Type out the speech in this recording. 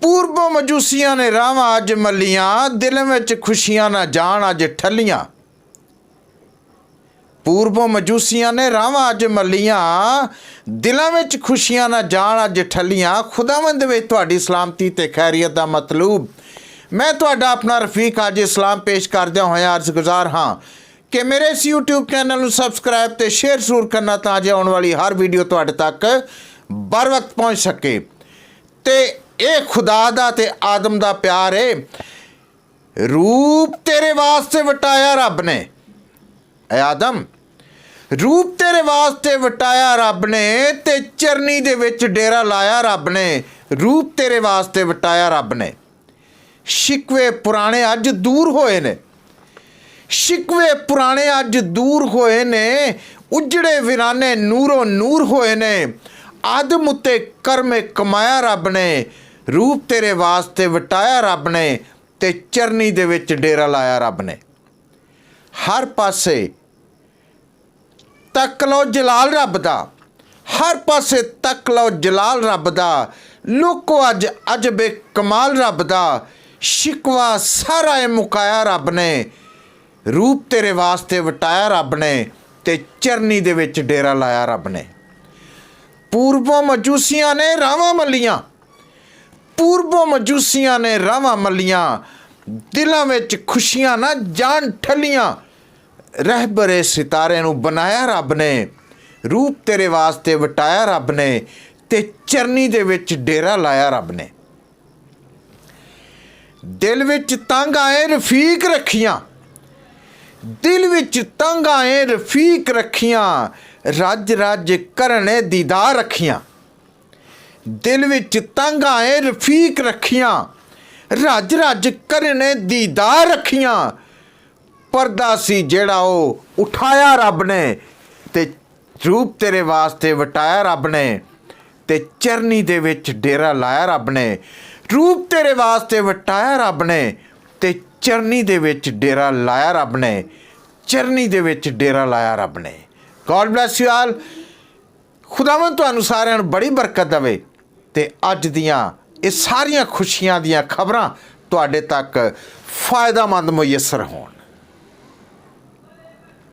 पूर्वों मजूसियां ने रावां अज मलियां, दिल विच खुशियां ना जान अज ठलियां। पूर्वों मजूसियां ने रावां अज मलियां, दिलों विच खुशियां ना जान अज ठलियां। खुदावंद विच तुहाडी सलामती ते खैरियत दा मतलूब मैं तुहाडा अपना रफीक आज इस्लाम पेश करदे होया अर्ज गुजार हाँ कि मेरे इस यूट्यूब चैनल नूं सबसक्राइब ते शेयर जरूर करना तां जे आउण वाली हर वीडियो तुहाडे तक बर वक्त पहुँच सके। ते ये खुदा दा ते आदम दा प्यार है। रूप तेरे वास्ते वटाया रब ने, ऐ आदम रूप तेरे वास्ते वटाया रब ने, ते चरनी दे विच डेरा लाया रब ने। रूप तेरे वास्ते वटाया रब ने। शिकवे पुराने अज दूर होए ने, शिकवे पुराने अज दूर होए ने। उजड़े वीराने नूरों नूर होए ने। आदम उत्ते कर्म कमाया रब ने। रूप तेरे वास्ते वटाया रब ने, ते चरनी दे विच डेरा लाया रब ने। हर पासे तक लो जलाल रब दा, हर पासे तक लो जलाल रब दा। लुको अज अजबे कमाल रब दा। शिकवा सारा मुकाया रब ने। रूप तेरे वास्ते वटाया रब ने, ते चरनी दे विच डेरा लाया रब ने। पूर्वों मजूसियां ने रावां मलियां, पूर्वों मजूसियां ने रावां मलियां, दिलों विच खुशियां ना जान ठलियां। रहबरे सितारे नूं बनाया रब ने। रूप तेरे वास्ते वटाया रब ने, ते चरनी दे विच डेरा लाया रब ने। दिल विच तंग आए रफीक रखियां, दिल विच तंग आए रफीक रखियां। रज रज करने दीदार रखियां, दिल विच तंग आए रफीक रखियां। रज रज करने दीदार रखियां। पर्दा सी जेड़ा ओ उठाया रब ने, ते रूप तेरे वास्ते वटाया रब ने, ते चरनी दे विच डेरा लाया रब ने। रूप तेरे वास्ते वटाया रब ने, ते चरनी दे विच डेरा लाया रब ने। चरनी दे विच डेरा लाया रब ने। God bless you all. खुदावंद तुहानूं सारिआं नूं बड़ी बरकत देवे, ते अज दियां ये सारियां खुशियां दियां खबरां तुहाडे तक फायदामंद मुयसर होण।